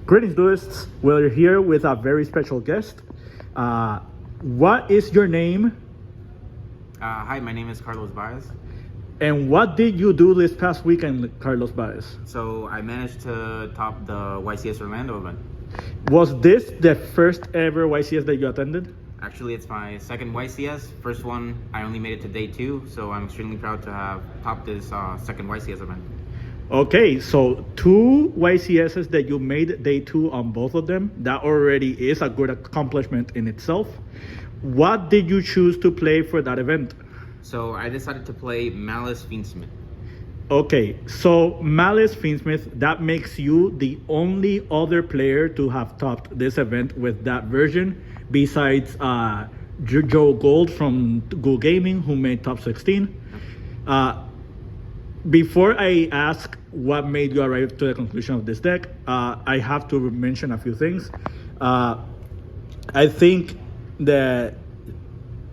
Greetings, duelists. We're here with a very special guest. What is your name, Hi, my name is Carlos Baez. and what did you do this past weekend, Carlos Baez? So I managed to top the YCS Orlando event. Was this the first ever YCS that you attended? Actually, it's my second YCS. First one, I only made it to day 2, so I'm extremely proud to have topped this second YCS event. Okay, so 2 YCSs that you made day 2 on both of them. That already is a good accomplishment in itself. What did you choose to play for that event? So I decided to play Maliss Fiendsmith. Okay, so Maliss Fiendsmith, that makes you the only other player to have topped this event with that version, besides Joe Gold from Go Gaming, who made top 16. Before I ask what made you arrive to the conclusion of this deck, I have to mention a few things. I think that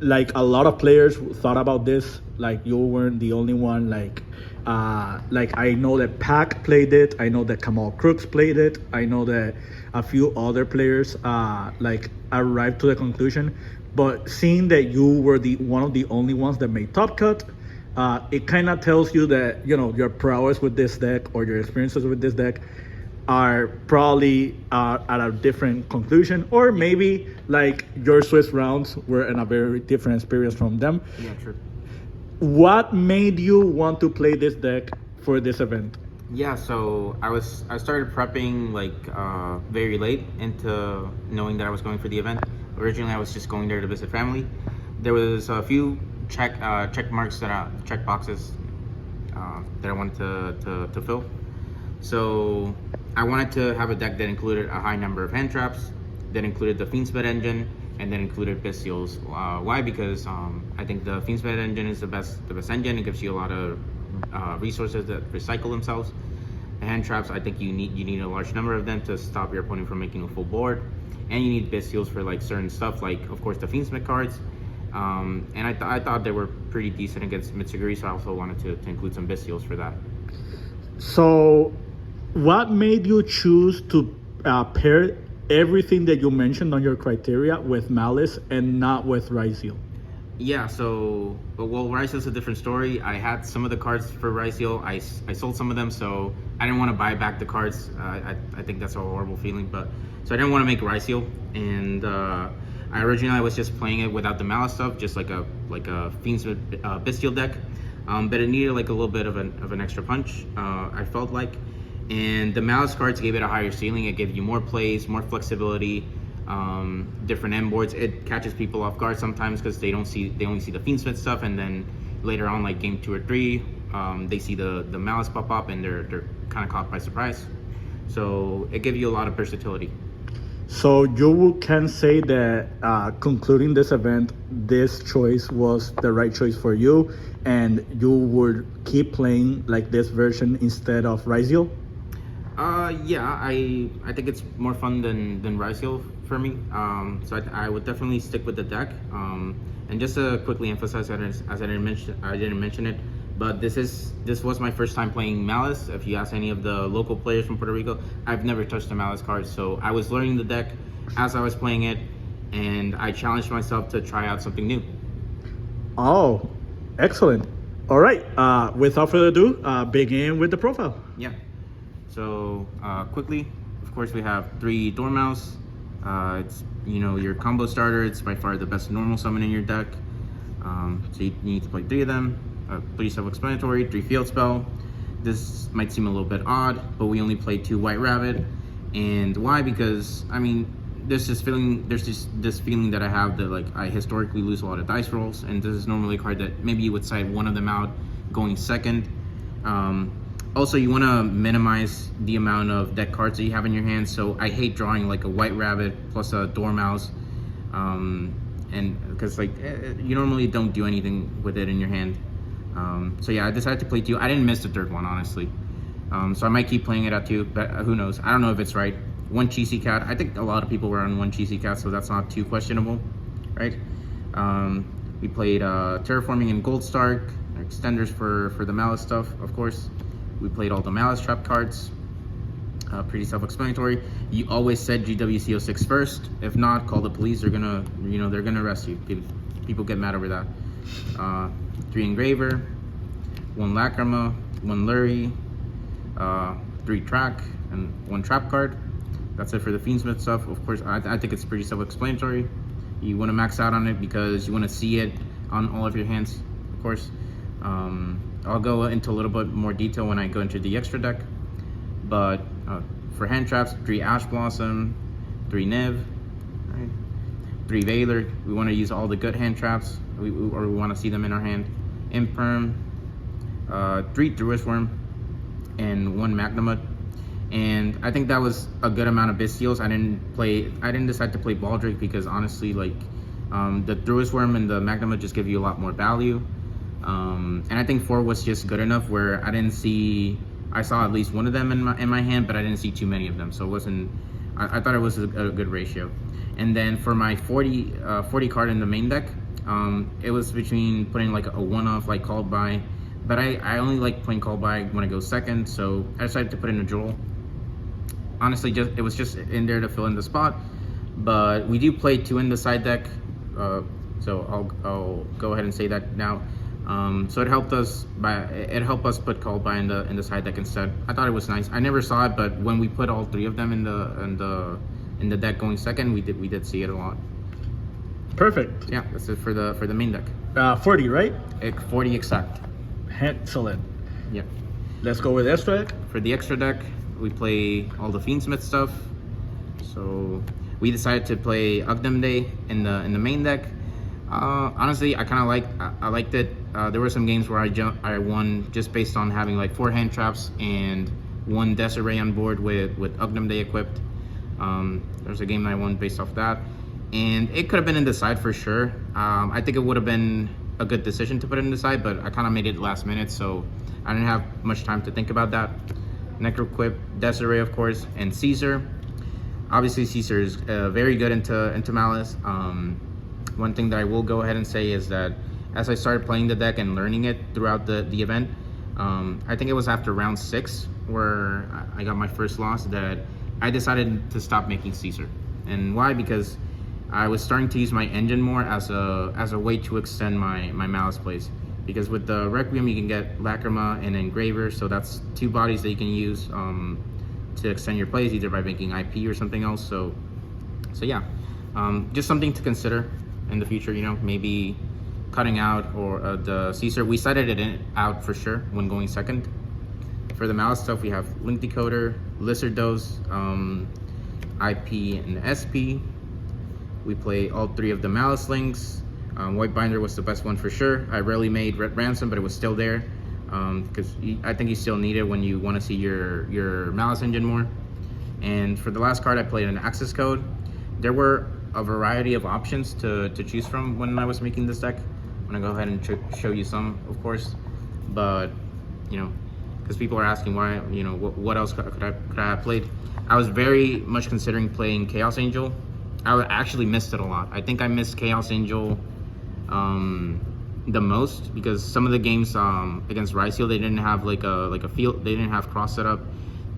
like a lot of players thought about this, like you weren't the only one. Like I know that Pac played it, I know that Kamal Crooks played it, I know that a few other players like arrived to the conclusion. But seeing that you were the one of the only ones that made top cut, it kind of tells you that, you know, your prowess with this deck or your experiences with this deck are probably at a different conclusion, or maybe like your Swiss rounds were in a very different experience from them. Yeah, true. What made you want to play this deck for this event? Yeah, so I started prepping like very late into knowing that I was going for the event. Originally, I was just going there to visit family. There was a few check boxes that I wanted to fill. So I wanted to have a deck that included a high number of hand traps, that included the Fiendsmith engine, and that included Bestials. Why? Because I think the Fiendsmith engine is the best engine. It gives you a lot of resources that recycle themselves. The hand traps, I think you need a large number of them to stop your opponent from making a full board, and you need Bestials for like certain stuff, like of course the Fiendsmith cards. And I thought they were pretty decent against Mitsuguri, so I also wanted to include some Bestials for that. So what made you choose to pair everything that you mentioned on your criteria with Maliss and not with Ryzeal? Yeah, so, well, Ryzeal's a different story. I had some of the cards for Ryzeal. I sold some of them, so I didn't want to buy back the cards. I think that's a horrible feeling, but so I didn't want to make Ryzeal, and I originally was just playing it without the Maliss stuff, just like a Fiendsmith Bestial deck, but it needed like a little bit of an extra punch. I felt like. And the Maliss cards gave it a higher ceiling. It gave you more plays, more flexibility, different end boards. It catches people off guard sometimes because they only see the Fiendsmith stuff, and then later on, like game 2 or 3, they see the Maliss pop up, and they're kind of caught by surprise. So it gave you a lot of versatility. So you can say that concluding this event, this choice was the right choice for you, and you would keep playing like this version instead of Ryzeal? Yeah, I think it's more fun than Ryzeal for me. So I would definitely stick with the deck. And just to quickly emphasize, as I didn't mention it, but this was my first time playing Maliss. If you ask any of the local players from Puerto Rico, I've never touched the Maliss cards. So I was learning the deck as I was playing it, and I challenged myself to try out something new. Oh, excellent. All right, without further ado, begin with the profile. Yeah. So quickly, of course, we have 3 Dormouse. It's your combo starter. It's by far the best normal summon in your deck. So you need to play 3 of them. 3 self-explanatory, 3 field spell. This might seem a little bit odd, but we only play 2 White Rabbit. And why? Because I mean, there's just this feeling that I have that like I historically lose a lot of dice rolls, and this is normally a card that maybe you would side one of them out going second. Also, you want to minimize the amount of deck cards that you have in your hand, so I hate drawing like a White Rabbit plus a Dormouse, and because like you normally don't do anything with it in your hand. So yeah, I decided to play 2. I didn't miss the 3rd one, honestly, so I might keep playing it at 2, but who knows. I don't know if it's right. 1 Cheesy Cat. I think a lot of people were on 1 Cheesy Cat, so that's not too questionable, right? We played Terraforming and Gold Stark, extenders for the Maliss stuff, of course. We played all the Maliss trap cards. Pretty self-explanatory. You always said GWC06 first. If not, call the police. They're gonna, they're gonna arrest you. People get mad over that. 3 engraver, 1 lacrima, 1 lurry, 3 track, and 1 trap card. That's it for the Fiendsmith stuff. Of course, I think it's pretty self-explanatory. You want to max out on it because you want to see it on all of your hands, of course. I'll go into a little bit more detail when I go into the extra deck. But for hand traps, 3 Ash Blossom, 3 Niv, right? 3 Veiler. We want to use all the good hand traps, or we want to see them in our hand. Imperm, 3 Druid Worm, and 1 Magnamut. And I think that was a good amount of Bestials. I didn't decide to play Baldric because honestly, like, the Druid Worm and the Magnamut just give you a lot more value. And I think 4 was just good enough where I saw at least one of them in my hand, but I didn't see too many of them. So it wasn't, I thought it was a good ratio. And then for my 40 card in the main deck, it was between putting like a one-off like Called By, but I only like playing Called By when I go second, so I decided to put in a Droll. Honestly, it was just in there to fill in the spot, but we do play 2 in the side deck, so I'll go ahead and say that now. So it helped us put Called By in the side deck instead. I thought it was nice. I never saw it, but when we put all 3 of them in the deck going second, we did see it a lot. Perfect. Yeah, that's it for the main deck. 40, right? 40 exact. Excellent. Yeah. Let's go with extra deck. For the extra deck, we play all the Fiendsmith stuff. So we decided to play Ugdam Day in the main deck. Honestly, I liked it. There were some games where I won just based on having like 4 hand traps and 1 Desiree on board with Ugdam Day equipped. There's a game I won based off that, and it could have been in the side for sure. I think it would have been a good decision to put it in the side, but I kind of made it last minute, so I didn't have much time to think about that. Necroquip, Desiree, of course, and Caesar. Obviously, Caesar is very good into Maliss. One thing that I will go ahead and say is that as I started playing the deck and learning it throughout the event, I think it was after round 6 where I got my first loss that I decided to stop making Caesar. And why? Because I was starting to use my engine more as a way to extend my Maliss plays. Because with the Requiem you can get Lacrima and Engraver, so that's 2 bodies that you can use to extend your plays, either by making IP or something else. So yeah, just something to consider in the future. Maybe cutting out or the Caesar. We cited it out for sure when going second. For the Maliss stuff, we have Link Decoder, Lizard Dose, IP, and SP. We play all 3 of the Maliss links. White Binder was the best one for sure. I rarely made Red Ransom, but it was still there because I think you still need it when you want to see your Maliss engine more. And for the last card, I played an Access Code. There were a variety of options to choose from when I was making this deck. I'm gonna go ahead and show you some, of course, but because people are asking why, what else could I have played. I was very much considering playing Chaos Angel. I actually missed it a lot. I think I missed Chaos Angel the most because some of the games against Ryseal, they didn't have like a field, they didn't have cross setup,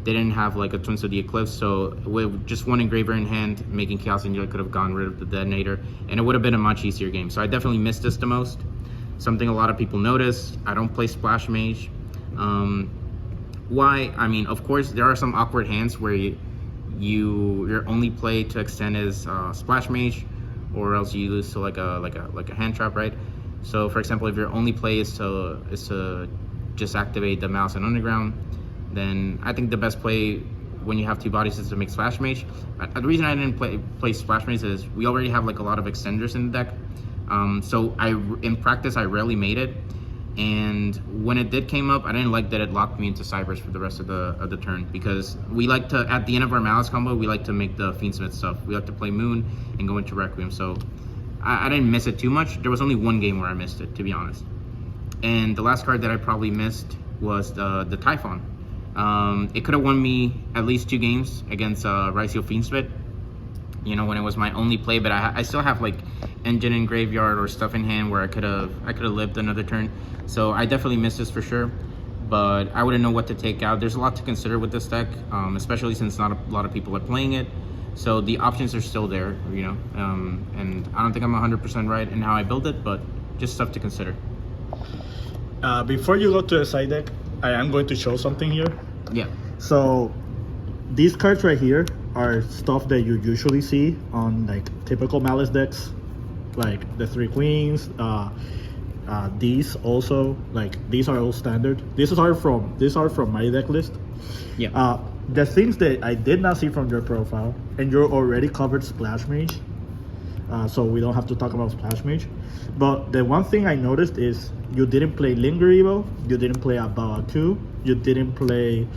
they didn't have like a Twins of the Eclipse, so with just 1 engraver in hand, making Chaos Angel, I could have gotten rid of the detonator, and it would have been a much easier game. So I definitely missed this the most. Something a lot of people notice, I don't play Splash Mage. Why? I mean, of course, there are some awkward hands where your only play to extend is Splash Mage, or else you lose to like a hand trap, right? So for example, if your only play is to just activate the Maliss and Underground, then I think the best play when you have 2 bodies is to make Splash Mage. The reason I didn't play Splash Mage is we already have like a lot of extenders in the deck. So in practice I rarely made it, and when it did came up, I didn't like that it locked me into Cybers for the rest of the turn, because we like to, at the end of our Malice combo, we like to make the Fiendsmith stuff. We like to play Moon and go into Requiem, so I didn't miss it too much. There was only 1 game where I missed it, to be honest. And the last card that I probably missed was the Typhon. It could have won me at least 2 games against Ryseal Fiendsmith, when it was my only play, but I still have like engine in graveyard or stuff in hand where I could have lived another turn. So I definitely missed this for sure. but I wouldn't know what to take out. There's a lot to consider with this deck, especially since not a lot of people are playing it. So the options are still there, you know, and I don't think I'm 100% right in how I build it, but just stuff to consider. Before you go to the side deck, I am going to show something here. Yeah. So these cards right here are stuff that you usually see on like typical Malice decks, like the 3 queens. These also, like, these are all standard. These are from my deck list. Yeah. The things that I did not see from your profile, and you're already covered Splash Mage, so we don't have to talk about Splash Mage. But the one thing I noticed is you didn't play Linger Evo, you didn't play Abawa 2, you didn't play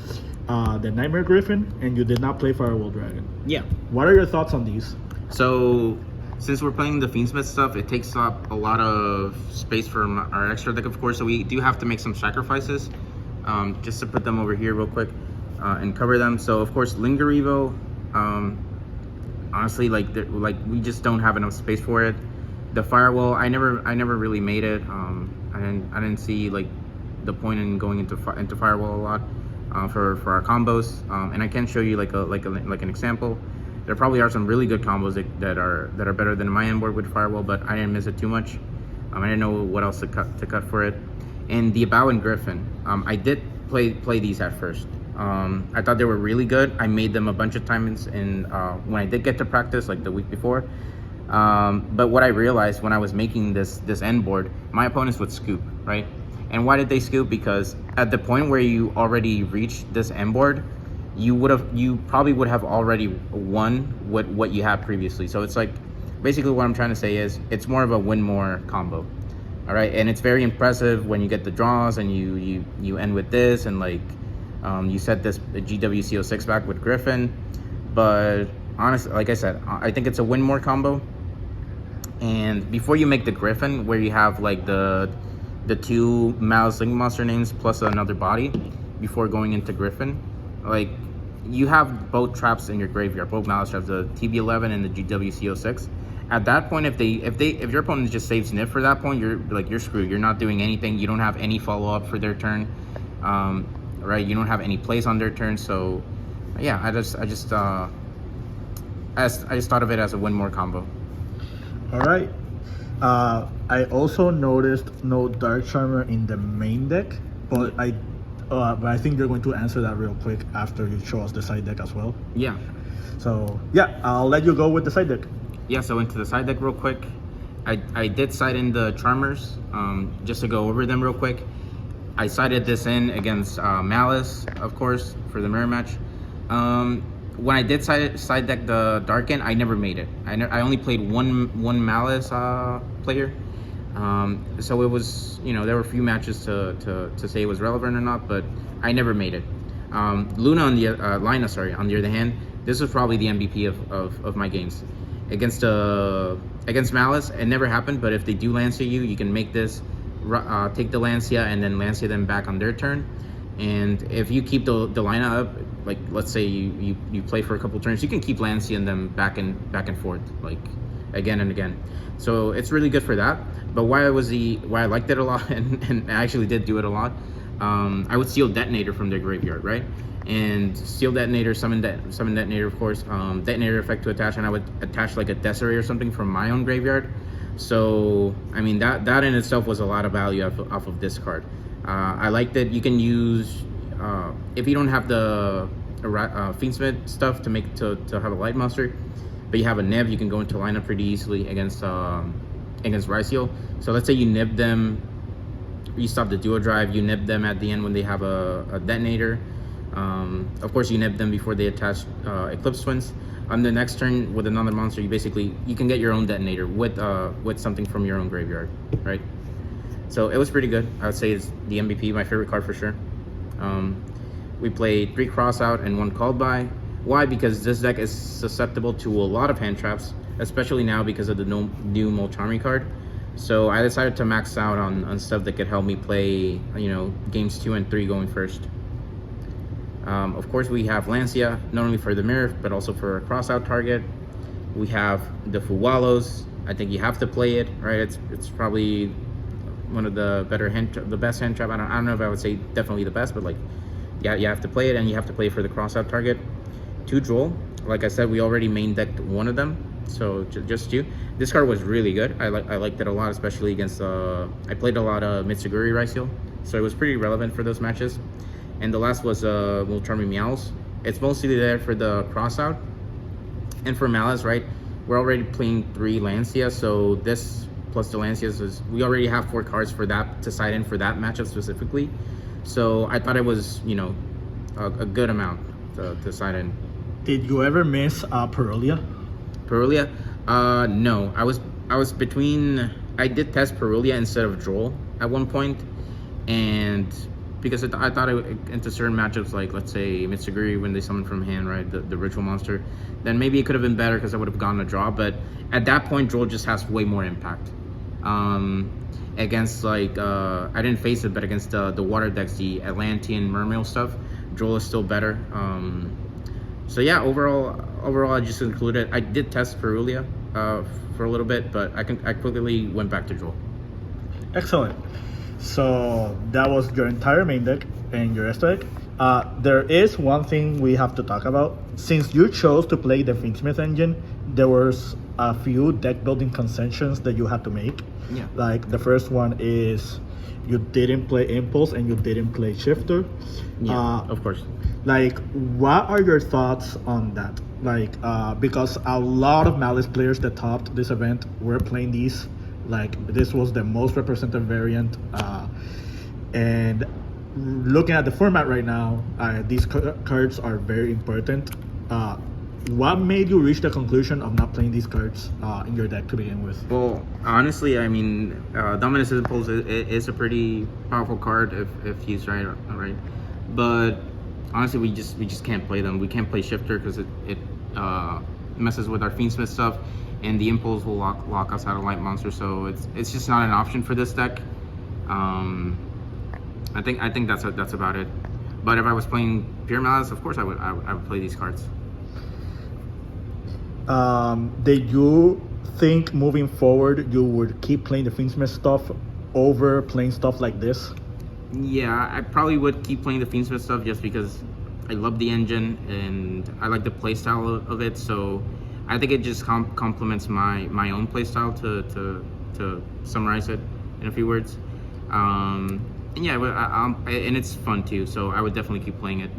the Nightmare Griffin, and you did not play Firewall Dragon. Yeah. What are your thoughts on these? So since we're playing the Fiendsmith stuff, it takes up a lot of space from our extra deck, of course, so we do have to make some sacrifices. Just to put them over here real quick and cover them. So of course, Linger Evo, honestly, like we just don't have enough space for it. The Firewall, I never really made it. I didn't see like the point in going into Firewall a lot for our combos. And I can show you like an example. There probably are some really good combos that are better than my end board with Firewall, but I didn't miss it too much. I didn't know what else to cut for it. And the Abawa and Griffin, I did play these at first. I thought they were really good. I made them a bunch of times when I did get to practice, like the week before. But what I realized when I was making this end board, my opponents would scoop, right? And why did they scoop? Because at the point where you already reached this end board, you probably would have already won what you had previously. So it's like, basically what I'm trying to say is it's more of a win more combo. All right, and it's very impressive when you get the draws and you end with this, and like you set this GWCO6 back with Griffin. But honestly, like I said, I think it's a win more combo. And before you make the Griffin, where you have like the 2 Malice Link Monster names plus another body, before going into Griffin, like you have both traps in your graveyard, both Malice traps, the TB11 and the GWCO6. At that point, if your opponent just saves Nif for that point, you're screwed. You're not doing anything. You don't have any follow up for their turn, right? You don't have any plays on their turn. So, yeah, I just thought of it as a win more combo. All right. I also noticed no Dark Charmer in the main deck, but I think you're going to answer that real quick after you show us the side deck as well. Yeah. So yeah, I'll let you go with the side deck. Yeah, so into the side deck real quick. I did side in the Charmers, just to go over them real quick. I sided this in against Malice, of course, for the mirror match. When I did side deck the Darken, I never made it. I only played one Malice player. So it was, there were a few matches to say it was relevant or not, but I never made it. Luna on the on the other hand, this was probably the MVP of my games. Against Malice, it never happened, but if they do Lancia you, you can make this, take the Lancia and then Lancia them back on their turn. And if you keep the lineup up, like let's say you play for a couple turns, you can keep Lancia and them back and forth, like again and again. So it's really good for that. But why I liked it a lot, and I actually did do it a lot, I would steal Detonator from their graveyard, right? And steal Detonator, summon Detonator, of course, Detonator effect to attach, and I would attach like a Desiree or something from my own graveyard. So I mean that in itself was a lot of value off of this card. I liked it. You can use if you don't have the Fiendsmith stuff to have a light monster, but you have a Nib, you can go into lineup pretty easily against Ryciel. So let's say you nib them, you stop the duo drive, you nib them at the end when they have a Detonator. Of course, you nib them before they attach Eclipse Twins. On the next turn with another monster, you can get your own Detonator with something from your own graveyard, right? So it was pretty good. I would say it's the MVP, my favorite card for sure. We played 3 cross out and 1 called by. Why? Because this deck is susceptible to a lot of hand traps, especially now because of the new Molcharmi card. So I decided to max out on stuff that could help me play, games 2 and 3 going first. Of course, we have Lancia, not only for the mirror, but also for a cross-out target. We have the Fuwalos. I think you have to play it, right? It's probably one of the better the best hand trap. I don't know if I would say definitely the best, but like, yeah, you have to play it, and you have to play for the cross out target. 2 Droll. Like I said, we already main decked one of them, so just 2. This card was really good. I liked it a lot, especially against I played a lot of Mitsuguri Raisel, so it was pretty relevant for those matches. And the last was Charming Meows. It's mostly there for the cross out. And for Maliss, right, we're already playing 3 Lancia, so this plus the Lancias is, we already have 4 cards for that to side in for that matchup specifically. So I thought it was, you know, a good amount to side in. Did you ever miss Perulia? Perulia? No. I was between. I did test Perulia instead of Droll at one point, and because I thought into certain matchups, like let's say Mitsuguri when they summon from hand, right, the ritual monster, then maybe it could have been better because I would have gotten a draw. But at that point, Droll just has way more impact. Against like I didn't face it, but against the water decks, the Atlantean Mermail stuff, Droll is still better. So yeah, overall, I just included. I did test Perulia for a little bit, but I quickly went back to Droll. Excellent. So that was your entire main deck and your extra deck. There is one thing we have to talk about. Since you chose to play the Fiendsmith engine, there was a few deck building concessions that you had to make. Yeah. Like the first one is you didn't play Impulse and you didn't play Shifter. Yeah, of course. Like, what are your thoughts on that? Like, because a lot of Maliss players that topped this event were playing these. Like, this was the most representative variant. And looking at the format right now, these cards are very important. What made you reach the conclusion of not playing these cards in your deck to begin with? Well, honestly, I mean, Dominus Impulse is a pretty powerful card if used right. But honestly, we just can't play them. We can't play Shifter because it messes with our Fiendsmith stuff, and the Impulse will lock us out of Light Monster. So it's just not an option for this deck. I think that's about it. But if I was playing pure Malice, of course I would play these cards. Did you think moving forward you would keep playing the Fiendsmith stuff over playing stuff like this? Yeah, I probably would keep playing the Fiendsmith stuff just because I love the engine and I like the playstyle of it. So I think it just complements my own playstyle to summarize it in a few words. And yeah, and it's fun too. So I would definitely keep playing it.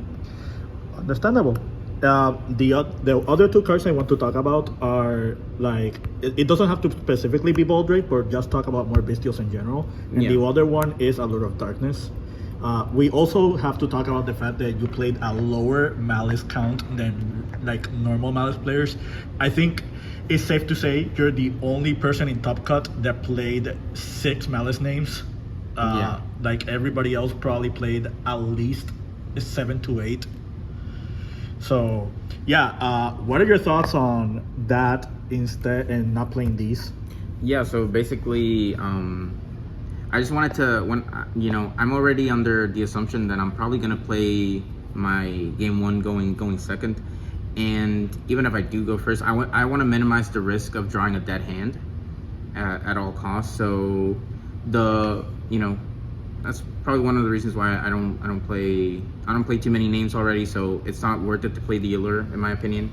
Understandable. The other 2 cards I want to talk about are like it doesn't have to specifically be Baldrake, but just talk about more bestials in general. And yeah. The other one is Allure of Darkness. We also have to talk about the fact that you played a lower Malice count than like normal Malice players. I think it's safe to say you're the only person in Top Cut that played 6 Malice names. Yeah. Like everybody else probably played at least 7 to 8. So yeah, what are your thoughts on that instead and not playing these? Yeah, so basically I just wanted to, I'm already under the assumption that I'm probably gonna play my game 1 going second, and even if I do go first, I want to minimize the risk of drawing a dead hand at all costs. So that's probably one of the reasons why I don't play too many names already. So it's not worth it to play the Allure, in my opinion.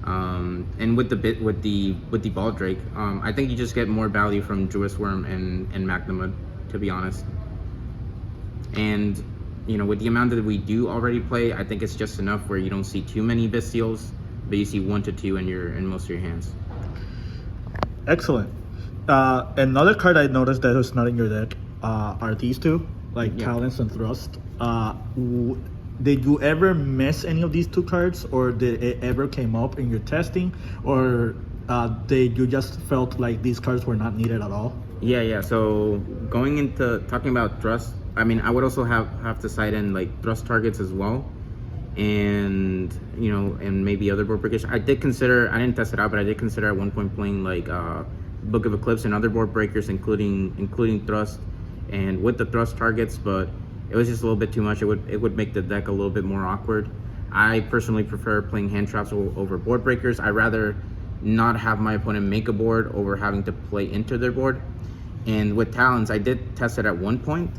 And with the Baldrake, I think you just get more value from Druid's Worm and Magnamud, to be honest. And with the amount that we do already play, I think it's just enough where you don't see too many bestials, but you see 1 to 2 in most of your hands. Excellent. Another card I noticed that was not in your deck are these 2, like Talents and Thrust. Did you ever miss any of these 2 cards, or did it ever came up in your testing, or did you just felt like these cards were not needed at all? Yeah. So going into talking about Thrust, I mean, I would also have to side in like Thrust targets as well, and and maybe other board breakers. I didn't test it out, but I did consider at one point playing like Book of Eclipse and other board breakers, including Thrust, and with the Thrust targets, but it was just a little bit too much. It would make the deck a little bit more awkward. I personally prefer playing hand traps over board breakers. I'd rather not have my opponent make a board over having to play into their board. And with Talons, I did test it at one point.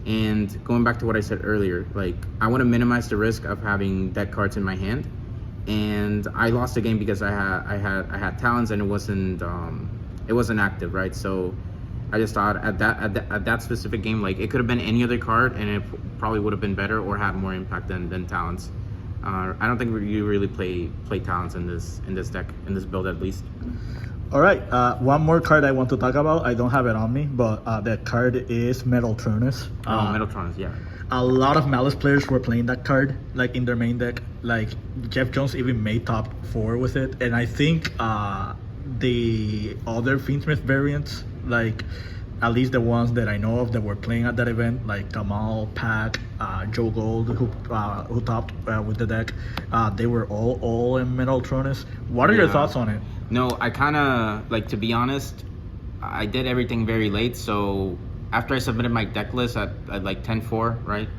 And going back to what I said earlier, like I want to minimize the risk of having deck cards in my hand. And I lost the game because I had Talons and it wasn't active, right? So I just thought at that specific game, like it could have been any other card and it probably would have been better or had more impact than Talons. I don't think you really play Talons in this deck, in this build at least. All right, one more card I want to talk about. I don't have it on me, but that card is Metaltronus. Metaltronus, yeah. A lot of Maliss players were playing that card, like in their main deck. Like Jeff Jones even made top 4 with it, and I think the other Fiendsmith variants, like at least the ones that I know of that were playing at that event, like Kamal, Pack, Joe Gold, who topped with the deck, they were all in Metaltronus. What are your thoughts on it? No, I kind of, like, to be honest, I did everything very late. So after I submitted my deck list at like 10-4, right?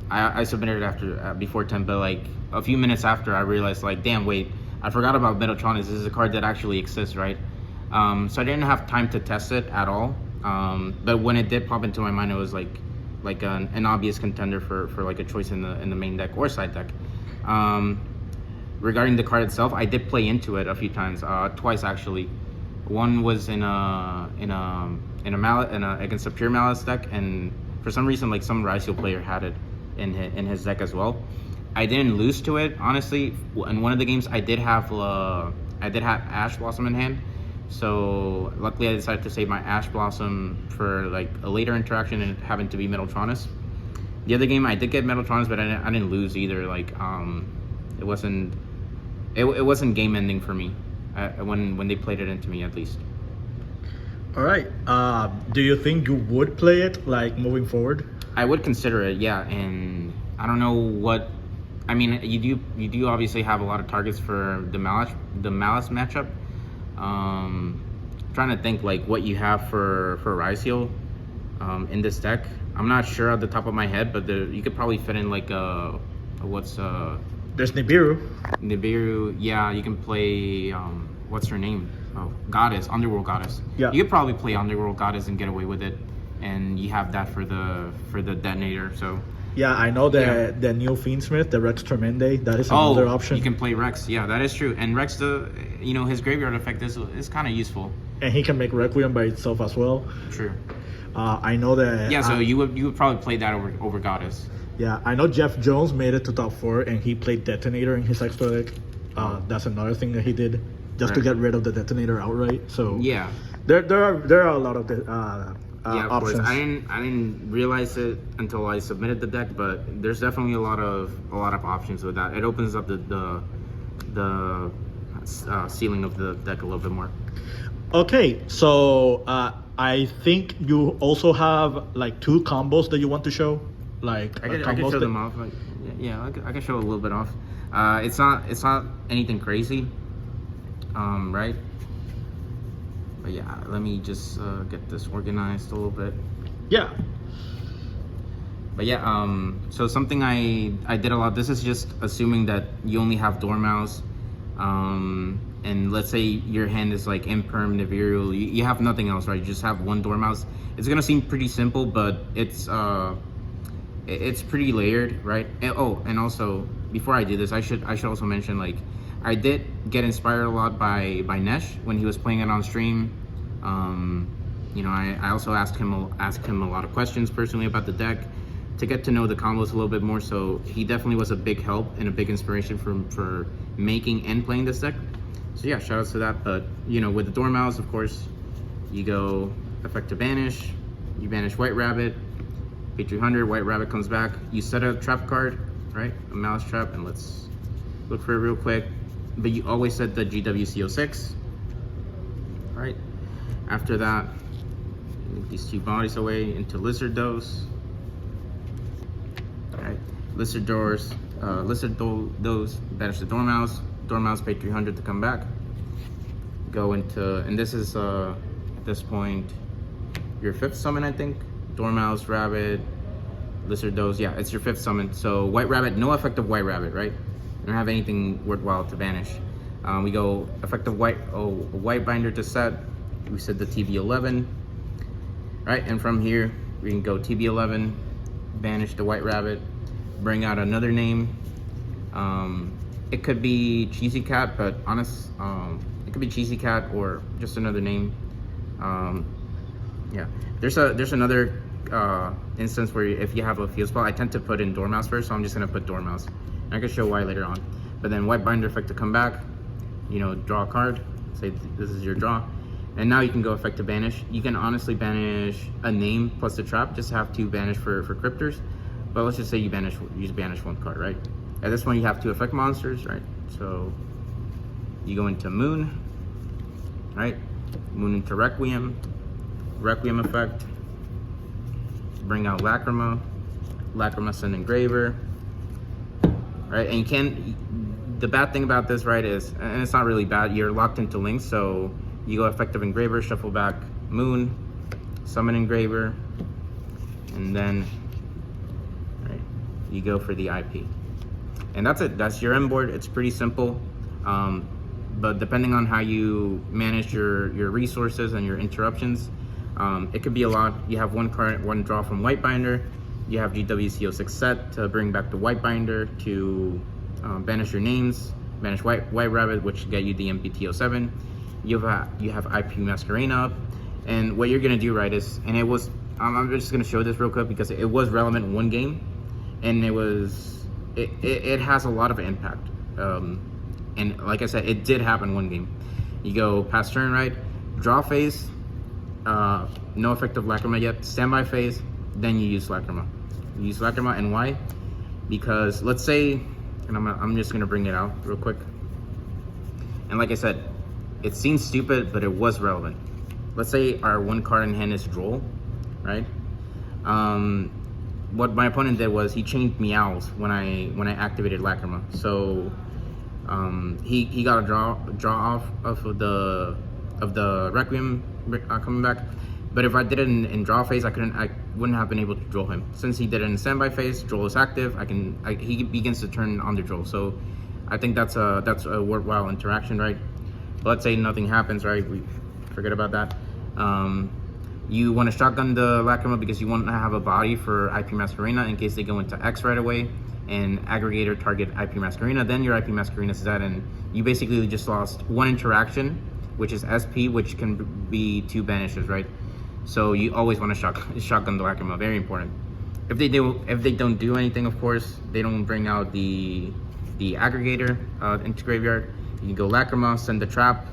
I submitted it before 10, but like a few minutes after, I realized, like, damn, wait, I forgot about Metaltronus. This is a card that actually exists, right? So I didn't have time to test it at all. But when it did pop into my mind, it was like an obvious contender for like a choice in the main deck or side deck. Regarding the card itself, I did play into it a few times, twice actually. One was against a pure Maliss deck, and for some reason, like some Ryseal player had it in his deck as well. I didn't lose to it, honestly. In one of the games, I did have Ash Blossom in hand, so luckily I decided to save my Ash Blossom for like a later interaction, and it happened to be Metaltronus. The other game, I did get Metaltronus, but I didn't lose either. Like it wasn't game ending for me when they played it into me, at least. All right. Do you think you would play it like moving forward? I would consider it, yeah. And I don't know what. I mean, you do obviously have a lot of targets for the Maliss matchup. Trying to think like what you have for Ryseal in this deck. I'm not sure at the top of my head, but you could probably fit in like there's Nibiru. Nibiru, yeah. You can play what's her name? Oh, Goddess, Underworld Goddess. Yeah. You could probably play Underworld Goddess and get away with it, and you have that for the detonator. So. Yeah, I know that the new Fiendsmith, the Rex Tremende, that is another option. You can play Rex. Yeah, that is true. And Rex, his graveyard effect is kind of useful. And he can make Requiem by itself as well. True. I know that. Yeah, so you would probably play that over Goddess. Yeah, I know Jeff Jones made it to top 4, and he played Detonator in his extra deck. That's another thing that he did, just to get rid of the Detonator outright. So yeah, there are a lot of of options. course. I didn't realize it until I submitted the deck, but there's definitely a lot of options with that. It opens up the ceiling of the deck a little bit more. Okay, so I think you also have like 2 combos that you want to show. Like I can show them off. Like, yeah, I can show a little bit off. It's not anything crazy, right? But yeah, let me just get this organized a little bit. Yeah. But yeah, so something I did a lot. This is just assuming that you only have Dormouse, and let's say your hand is like Imperm, Nibiru. You have nothing else, right? You just have one Dormouse. It's gonna seem pretty simple, but it's pretty layered, right? And also before I do this, I should also mention, like, I did get inspired a lot by Nesh when he was playing it on stream. I also asked him a lot of questions personally about the deck to get to know the combos a little bit more. So he definitely was a big help and a big inspiration for making and playing this deck. So yeah, shout outs to that. But with the Dormouse, of course, you go effective banish, you banish White Rabbit, pay 300, White Rabbit comes back. You set a trap card, right? A Malice trap, and let's look for it real quick. But you always set the GWC06. All right. After that, move these 2 bodies away into Lizard Dose. All right. Lizard Dose, banish the Dormouse. Dormouse, pay 300 to come back. Go into, and this is at this point your 5th summon, I think. Dormouse, Rabbit, Lizard Dose. Yeah, it's your 5th summon. So White Rabbit, no effective White Rabbit, right? You don't have anything worthwhile to banish. We go effective White Binder to set. We set the TB11. right? And from here, we can go TB11, banish the White Rabbit, bring out another name. It could be Cheesy Cat, but it could be Cheesy Cat or just another name. Yeah, there's another instance where if you have a field spell, I tend to put in Dormouse first, so I'm just gonna put Dormouse. And I can show why later on. But then White Binder effect to come back, draw a card, say this is your draw. And now you can go effect to banish. You can honestly banish a name plus the trap, just have to banish for cryptors. But let's just say you banish one card, right? At this point you have 2 effect monsters, right? So you go into Moon, right? Moon into Requiem effect. Bring out Lacrima send Engraver, right? And the bad thing about this, right, is, and it's not really bad, you're locked into links, so you go effective Engraver, shuffle back Moon, summon Engraver, and then, right, you go for the IP. And that's it, that's your end board. It's pretty simple. But depending on how you manage your resources and your interruptions, it could be a lot. You have one card, one draw from White Binder. You have GWC06 set to bring back the White Binder to banish your names, banish White Rabbit, which get you the MPT07. You have IP Masquerena up, and what you're gonna do, right, is, and it was, I'm just gonna show this real quick because it was relevant in one game, and it has a lot of impact. And like I said, it did happen one game. You go past turn, right, draw phase, no effect of Lacrima yet, standby phase, then you use Lacrima. You use Lacrima, and why? Because let's say, and I'm just gonna bring it out real quick. And like I said, it seems stupid, but it was relevant. Let's say our one card in hand is Droll, right? What my opponent did was he chained Meows when I activated Lacrima. So he got a draw off of the Requiem coming back. But if I did it in draw phase, I wouldn't have been able to draw him. Since he did it in standby phase, Droll is active. He begins to turn on the Droll. So I think that's a worthwhile interaction, right? But let's say nothing happens, right? We forget about that. You want to shotgun the Lacrima because you want to have a body for IP Masquerena in case they go into X right away and aggregator target IP Masquerena. Then your IP Masquerena is dead, and you basically just lost one interaction, which is SP, which can be 2 banishes, right? So you always want to shotgun the Lacrima, very important. If they don't do anything, of course, they don't bring out the aggregator into graveyard. You can go Lacrima, send the trap,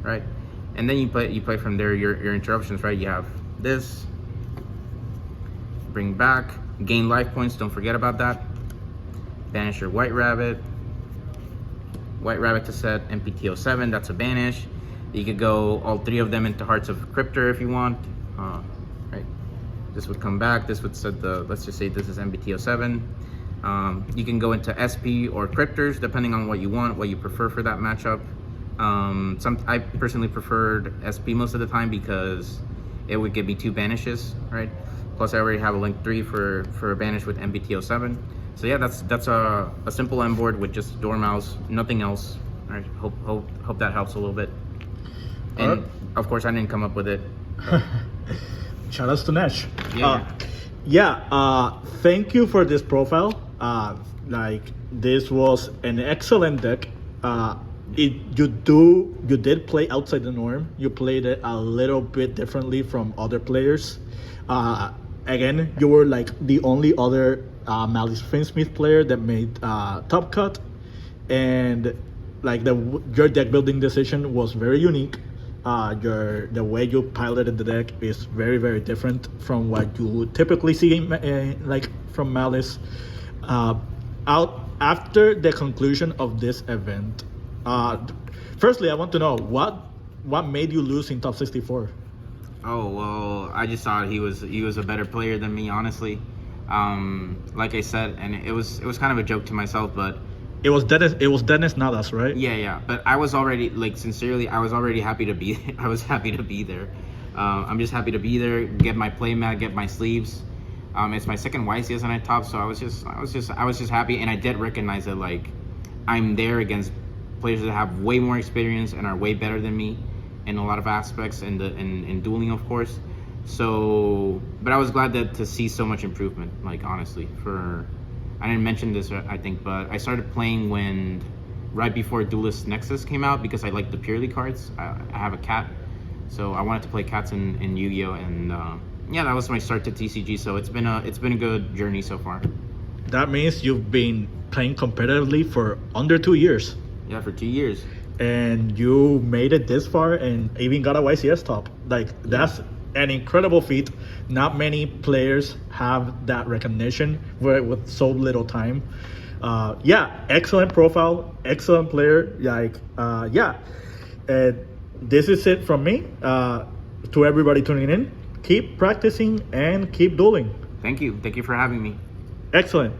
right? And then you play from there your interruptions, right? You have this, bring back, gain life points, don't forget about that. Banish your White Rabbit to set MPT07, that's a banish. You could go all 3 of them into Hearts of Cryptor if you want, right? This would come back, this would set let's just say this is MPT07. You can go into SP or Cryptors, depending on what you want, what you prefer for that matchup. I personally preferred SP most of the time because it would give me 2 banishes, right? Plus I already have a link 3 for a banish with MPT07. So yeah, that's a simple end board with just Dormouse, nothing else. All right, hope that helps a little bit. And of course I didn't come up with it. Shout outs to Nash. Yeah. Thank you for this profile. This was an excellent deck. You did play outside the norm. You played it a little bit differently from other players. Again, you were like the only other Maliss Fiendsmith player that made top cut, and like your deck building decision was very unique. The way you piloted the deck is very, very different from what you typically see like from Maliss. After the conclusion of this event, firstly, I want to know what made you lose in top 64. Oh well, I just thought he was a better player than me, honestly. Like I said, and it was kind of a joke to myself, but it was Dennis, not us, right? Yeah. But I was already, like, sincerely, I was already happy to be. I was happy to be there. I'm just happy to be there, get my play mat, get my sleeves. It's my second YCS and I top, so I was just happy, and I did recognize that, like, I'm there against players that have way more experience and are way better than me in a lot of aspects, in dueling, of course. So, but I was glad to see so much improvement. Like honestly, I didn't mention this, I think, but I started playing right before Duelist Nexus came out because I like the purely cards. I have a cat, so I wanted to play cats in Yu-Gi-Oh, and yeah, that was my start to TCG. So it's been a good journey so far. That means you've been playing competitively for under 2 years. Yeah, for 2 years. And you made it this far and even got a YCS top. Like, that's an incredible feat. Not many players have that recognition with so little time. Yeah, excellent profile, excellent player. Like, yeah. And this is it from me. To everybody tuning in, keep practicing and keep dueling. Thank you for having me. Excellent.